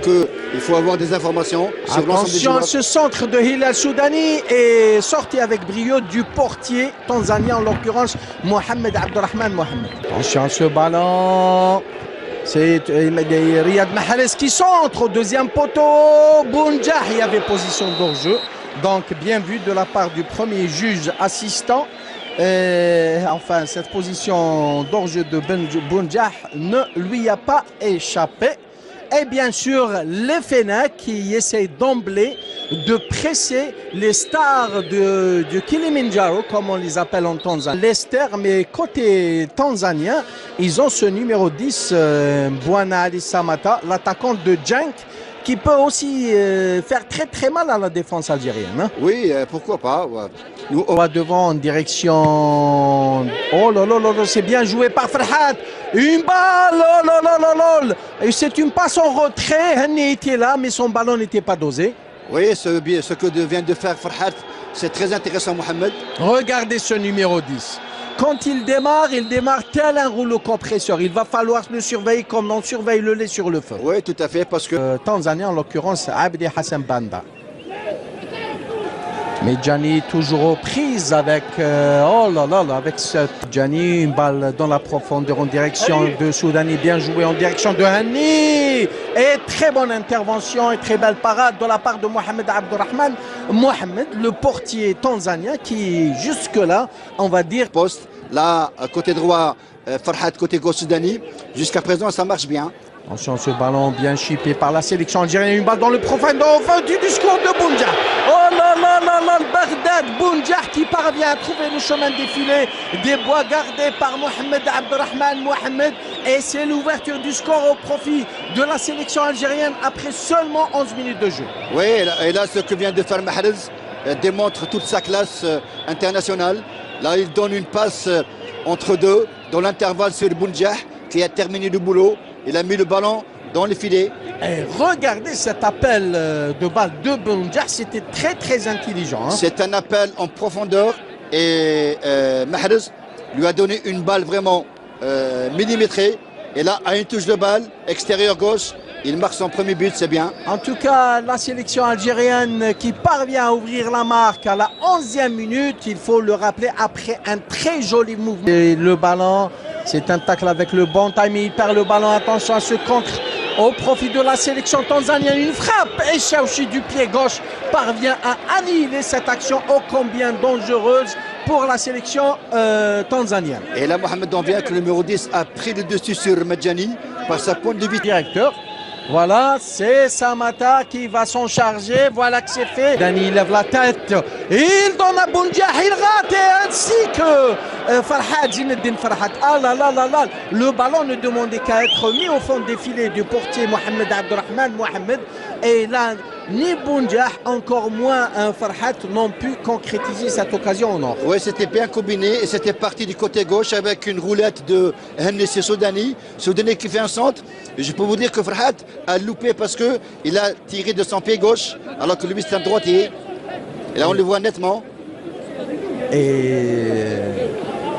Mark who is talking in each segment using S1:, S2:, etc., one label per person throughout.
S1: qu'il faut avoir des informations sur l'ensemble des joueurs.
S2: Attention, ce centre de Hilal Soudani est sorti avec brio du portier tanzanien, en l'occurrence Mohamed Abdurrahman Mohamed. Attention, ce ballon. C'est Riyad Mahrez qui centre au deuxième poteau. Bounjah, il y avait position d'hors-jeu. Donc bien vu de la part du premier juge assistant. Enfin, cette position d'hors-jeu de Bounjah ne lui a pas échappé. Et bien sûr, les Fennecs qui essaient d'emblée de presser les stars de Kilimanjaro, comme on les appelle en Tanzanie. Les stars, mais côté tanzanien, ils ont ce numéro 10, Bwana Ali Samata, l'attaquant de Genk, qui peut aussi faire très très mal à la défense algérienne. Hein.
S1: Oui, pourquoi pas. Ouais.
S2: Nous, on va devant en direction. Oh là là là, c'est bien joué par Farhat. Une balle, oh là là là là. Et c'est une passe en retrait. Henni était là, mais son ballon n'était pas dosé.
S1: Oui, ce que vient de faire Farhat, c'est très intéressant, Mohamed.
S2: Regardez ce numéro 10. Quand il démarre tel un rouleau compresseur. Il va falloir le surveiller comme on surveille le lait sur le feu.
S1: Oui, tout à fait, parce que...
S2: Tanzanie, en l'occurrence, Abdi Hassan Banda. Mais Gianni toujours aux prises avec, oh là là là, avec cette Gianni, une balle dans la profondeur en direction de Soudani, bien joué en direction de Henni. Et très bonne intervention et très belle parade de la part de Mohamed Abdurrahman Mohamed, le portier tanzanien qui jusque-là, on va dire...
S1: Poste, là, côté droit, Farhat, côté gauche Soudani, jusqu'à présent ça marche bien.
S2: Attention, ce ballon bien chippé par la sélection algérienne. Une balle dans le profondeur du score de Bounjah. Oh là là là là, Bagdad, Bounjah qui parvient à trouver le chemin défilé des bois gardés par Mohamed Abdurrahman Mohamed. Et c'est l'ouverture du score au profit de la sélection algérienne après seulement 11 minutes de jeu.
S1: Oui, et là, ce que vient de faire Mahrez démontre toute sa classe internationale. Là, il donne une passe entre deux dans l'intervalle sur Bounjah qui a terminé le boulot. Il a mis le ballon dans le filet.
S2: Et regardez cet appel de balle de Bounjah, c'était très très intelligent. Hein.
S1: C'est un appel en profondeur et Mahrez lui a donné une balle vraiment millimétrée. Et là, à une touche de balle, extérieur gauche, il marque son premier but, c'est bien.
S2: En tout cas, la sélection algérienne qui parvient à ouvrir la marque à la 11e minute, il faut le rappeler, après un très joli mouvement. Et le ballon, c'est un tacle avec le bon timing, il perd le ballon, attention à ce contre au profit de la sélection tanzanienne. Une frappe et Chaouchi du pied gauche parvient à annihiler cette action ô combien dangereuse pour la sélection tanzanienne.
S1: Et là, Mohamed, on vient que le numéro 10 a pris le dessus sur Medjani par sa pointe de vitesse.
S2: Directeur. Voilà, c'est Samata qui va s'en charger. Voilà que c'est fait. Dani lève la tête. Il donne à Bounjah. Il rate ainsi que Farhat, Zinedine Farhat. Ah là là là là. Le ballon ne demandait qu'à être mis au fond des filets du portier Mohamed Abdurrahman Mohamed. Et là, ni Bounjah, encore moins Farhat, n'ont pu concrétiser cette occasion au nord.
S1: Oui, c'était bien combiné et c'était parti du côté gauche avec une roulette de Hennessy Soudani. Soudani qui fait un centre. Et je peux vous dire que Farhat a loupé parce qu'il a tiré de son pied gauche alors que lui c'est un droitier. Et là on le voit nettement.
S2: Et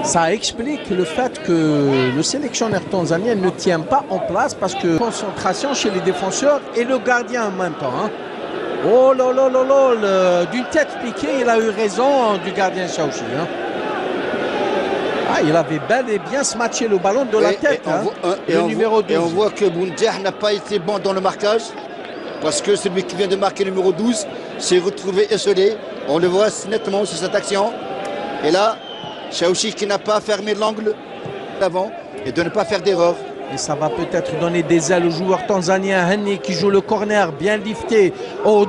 S2: ça explique le fait que le sélectionneur tanzanien ne tient pas en place parce que concentration chez les défenseurs et le gardien en même temps. Hein. Oh là là là là, d'une tête piquée, il a eu raison du gardien Chaouchi. Hein. Ah, il avait bel et bien smatché le ballon de la tête. Le numéro 12.
S1: Et on voit que Bounjah n'a pas été bon dans le marquage parce que celui qui vient de marquer le numéro 12 s'est retrouvé esselé. On le voit nettement sur cette action. Et là, Chaouchi qui n'a pas fermé l'angle d'avant et de ne pas faire d'erreur.
S2: Et ça va peut-être donner des ailes aux joueurs tanzaniens. Henni qui joue le corner bien lifté. Oh,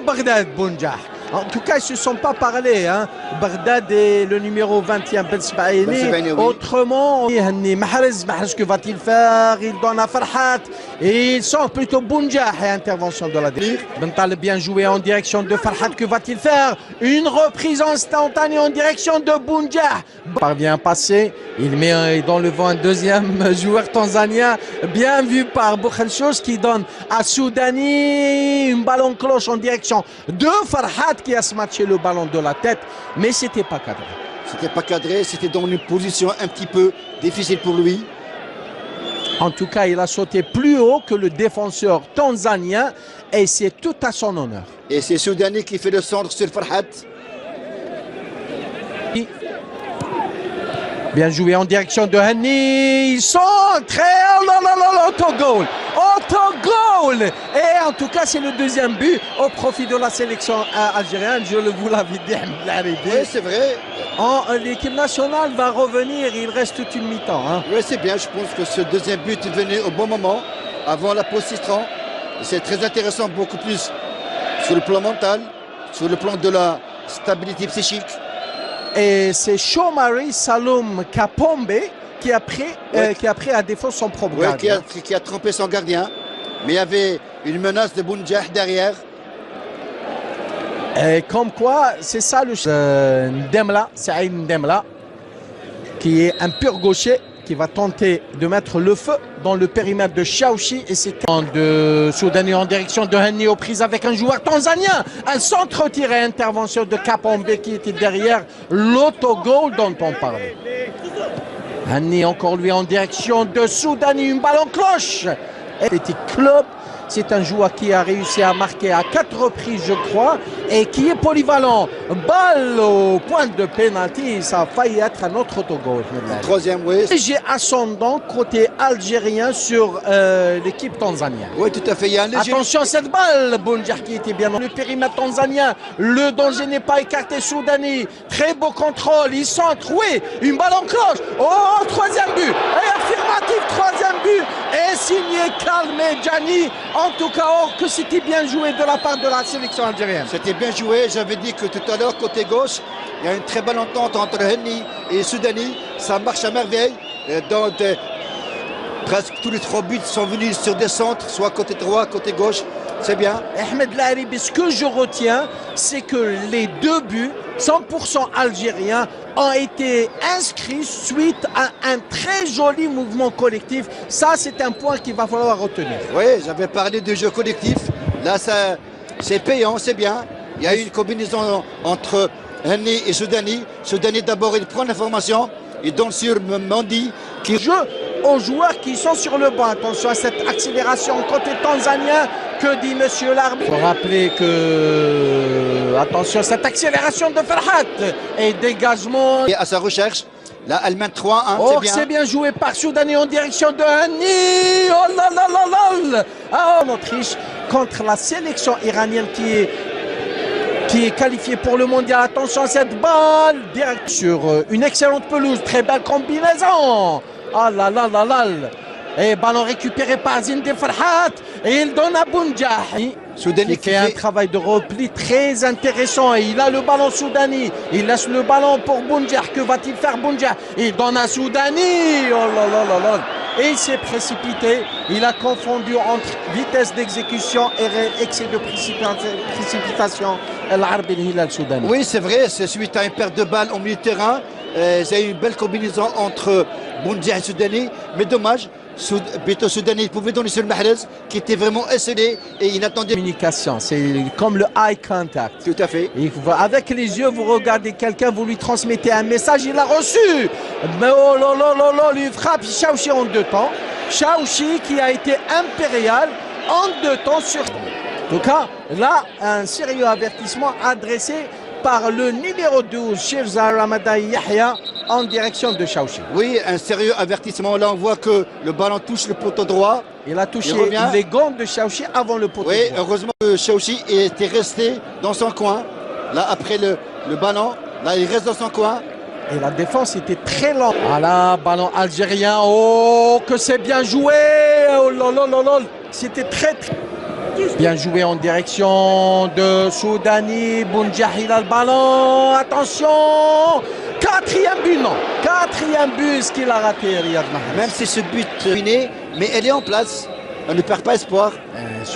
S2: Bagdad Bounjah. En tout cas, ils ne se sont pas parlé. Hein. Bagdad et le numéro 21, Ben Sebaini. Autrement, Mahrez, que va-t-il faire? Il donne à Farhat. Et il sort plutôt Bounjah et intervention de la défense. Bental bien joué en direction de Farhat. Que va-t-il faire? Une reprise instantanée en direction de Bounjah. Parvient à passer. Il met dans le vent un deuxième joueur tanzanien. Bien vu par Bouchelchous qui donne à Soudani. Une ballon cloche en direction de Farhat qui a smatché le ballon de la tête. Mais c'était pas cadré.
S1: C'était pas cadré. C'était dans une position un petit peu difficile pour lui.
S2: En tout cas, il a sauté plus haut que le défenseur tanzanien et c'est tout à son honneur.
S1: Et c'est Soudani qui fait le centre sur Farhat.
S2: Bien joué en direction de Henny. Il centre et oh là là là, autogol. Autogol. Et en tout cas, c'est le deuxième but au profit de la sélection algérienne. Je vous l'avais dit.
S1: Oui, c'est vrai.
S2: L'équipe nationale va revenir. Il reste toute une mi-temps. Hein.
S1: Oui, c'est bien. Je pense que ce deuxième but est venu au bon moment, avant la pause citron. C'est très intéressant, beaucoup plus sur le plan mental, sur le plan de la stabilité psychique.
S2: Et c'est Shomari Saloum Kapombe qui a pris à défaut son propre gardien.
S1: Qui a trompé son gardien. Mais il y avait une menace de Bounjah derrière.
S2: Et comme quoi, c'est ça le Ndemla, Saïd Ndemla, qui est un pur gaucher, qui va tenter de mettre le feu dans le périmètre de Chaouchi et c'est de Soudani en direction de Henny aux prises avec un joueur tanzanien. Un centre tiré, intervention de Kapombe qui était derrière l'autogol dont on parlait. Henny encore lui en direction de Soudani, une balle en cloche. Petit club. C'est un joueur qui a réussi à marquer à 4 reprises, je crois, et qui est polyvalent. Balle au point de pénalty, ça a failli être un autre autogol.
S1: Troisième, oui.
S2: J'ai ascendant côté algérien sur l'équipe tanzanienne.
S1: Oui, tout à fait. Il y a un léger...
S2: Attention à cette balle, Bounjah qui était bien dans le périmètre tanzanien. Le danger n'est pas écarté, Soudani. Très beau contrôle, il centre, oui, une balle en cloche. Oh, troisième but, et affirmatif, troisième but, et signé Kalme Djani. En tout cas, que c'était bien joué de la part de la sélection algérienne.
S1: C'était bien joué. J'avais dit que tout à l'heure, côté gauche, il y a une très belle entente entre Henny et Soudani. Ça marche à merveille. Presque tous les 3 buts sont venus sur des centres, soit côté droit, côté gauche. C'est bien.
S2: Ahmed Laharibi, ce que je retiens, c'est que les 2 buts, 100% algériens, ont été inscrits suite à un très joli mouvement collectif. Ça, c'est un point qu'il va falloir retenir.
S1: Oui, j'avais parlé de jeu collectif. Là, c'est payant, c'est bien. Il y a eu une combinaison entre Henny et Soudani. Soudani, d'abord, il prend l'information. Il donne sur Mandi qui
S2: joue aux joueurs qui sont sur le banc. Attention à cette accélération côté tanzanien. Que dit monsieur l'arbitre? Il faut rappeler que... Attention à cette accélération de Farhat. Et dégagement.
S1: Et à sa recherche. Là, elle mène 3-1.
S2: Oh, c'est bien joué par Soudani en direction de Henny. Oh là là là là. Ah, en Autriche contre la sélection iranienne qui est qualifié pour le mondial. Attention à cette balle, direct sur une excellente pelouse, très belle combinaison. Ah là là là là. Et ballon récupéré par Zinde Farhat et il donne à Bounjah. Soudani qui fait un travail de repli très intéressant et il a le ballon Soudani. Il laisse le ballon pour Bounjah. Que va-t-il faire Bounjah? Il donne à Soudani. Oh là là là là. Et il s'est précipité. Il a confondu entre vitesse d'exécution et excès de précipitation.
S1: Oui, c'est vrai. C'est suite à une perte de balle au milieu de terrain. C'est une belle combinaison entre Bounjah et Soudani. Mais dommage. Beto Soudani pouvait donner sur le Mahrez qui était vraiment esselé et inattendait.
S2: Communication, c'est comme le eye contact.
S1: Tout à fait.
S2: Avec les yeux, vous regardez quelqu'un, vous lui transmettez un message, il a reçu. Mais oh là là là là, lui frappe Chaouchi en 2 temps. Chaouchi qui a été impérial en 2 temps sur. En tout cas, là, un sérieux avertissement adressé par le numéro 12, Shirza Ramadan Yahya, en direction de Chaouchi.
S1: Oui, un sérieux avertissement. Là, on voit que le ballon touche le poteau droit.
S2: Il a touché les gants de Chaouchi avant le poteau droit.
S1: Oui, heureusement que Chaouchi était resté dans son coin. Là, après le ballon, là, il reste dans son coin.
S2: Et la défense était très lente. Voilà, ballon algérien. Oh, que c'est bien joué. Oh là là là là. C'était très bien joué en direction de Soudani. Bounjah, il a le ballon. Attention. 4e but, non. 4e but, ce qu'il a raté, Riyad Mahrez.
S1: Même si ce but est terminé, mais elle est en place. Elle ne perd pas espoir.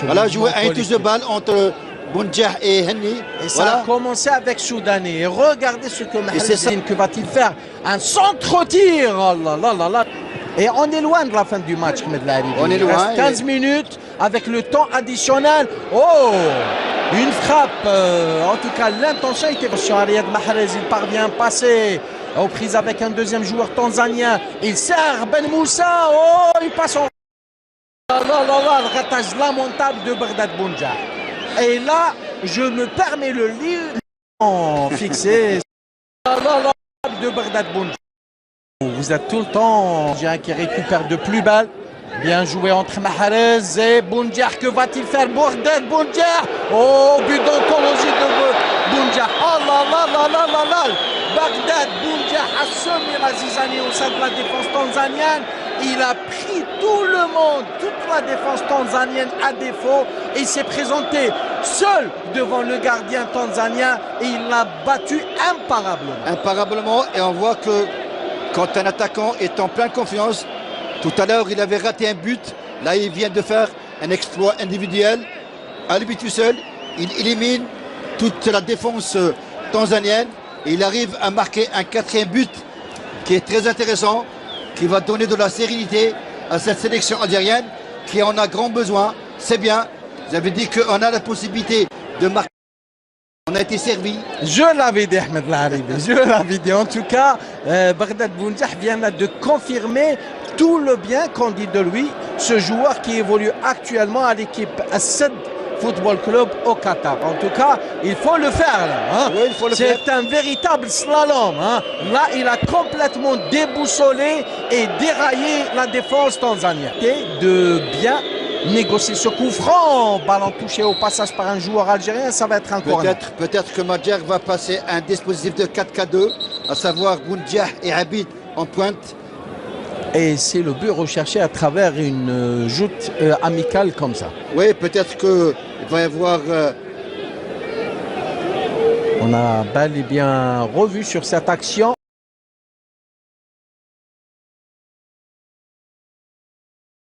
S1: Voilà, jouer un touche de balle entre Bounjah et Henny.
S2: Et ça a commencé avec Soudani. Et regardez ce que Mahrez, que va-t-il faire? Un centre-tir. Oh là là là là. Et on est loin de la fin du match, Ahmed Laharibi.
S1: On est loin.
S2: Il reste 15 minutes avec le temps additionnel. Oh, une frappe. En tout cas, l'intention était sur Riyad Mahrez. Il parvient à passer aux prises avec un deuxième joueur tanzanien. Il sert Ben Moussa. Oh, il passe en Le ratage lamentable de Bagdad Bounjah. Et là, je me permets le lire fixé. De Bagdad Bounjah. Vous êtes tout le temps qui récupère de plus belle. Bien joué entre Mahrez et Bounjah. Que va-t-il faire Bagdad Bounjah? Oh, but d'anthologie de Bounjah. Oh là là là là là là. Bagdad Bounjah a semé la zizanie au sein de la défense tanzanienne. Il a pris tout le monde, toute la défense tanzanienne à défaut. Et il s'est présenté seul devant le gardien tanzanien et il l'a battu imparablement.
S1: Imparablement, et on voit que quand un attaquant est en pleine confiance, tout à l'heure il avait raté un but, là il vient de faire un exploit individuel. À lui tout seul, il élimine toute la défense tanzanienne et il arrive à marquer un 4e but qui est très intéressant, qui va donner de la sérénité à cette sélection algérienne qui en a grand besoin. C'est bien, vous avez dit qu'on a la possibilité de marquer. On a été servi.
S2: Je l'avais dit, Ahmed Laharibi, je l'avais dit. En tout cas, Bagdad Bounjah vient là de confirmer tout le bien qu'on dit de lui, ce joueur qui évolue actuellement à l'équipe Assad Football Club au Qatar. En tout cas, il faut le faire là. Hein.
S1: Oui, il faut le faire.
S2: C'est un véritable slalom. Hein. Là, il a complètement déboussolé et déraillé la défense tanzanienne. Et de bien négocier ce coup franc, ballon touché au passage par un joueur algérien, ça va être un corner.
S1: Peut-être que Madjer va passer un dispositif de 4-4-2, à savoir Bounjah et Habib en pointe.
S2: Et c'est le but recherché à travers une joute amicale comme ça.
S1: Oui, peut-être qu'il va y avoir...
S2: On a bel et bien revu sur cette action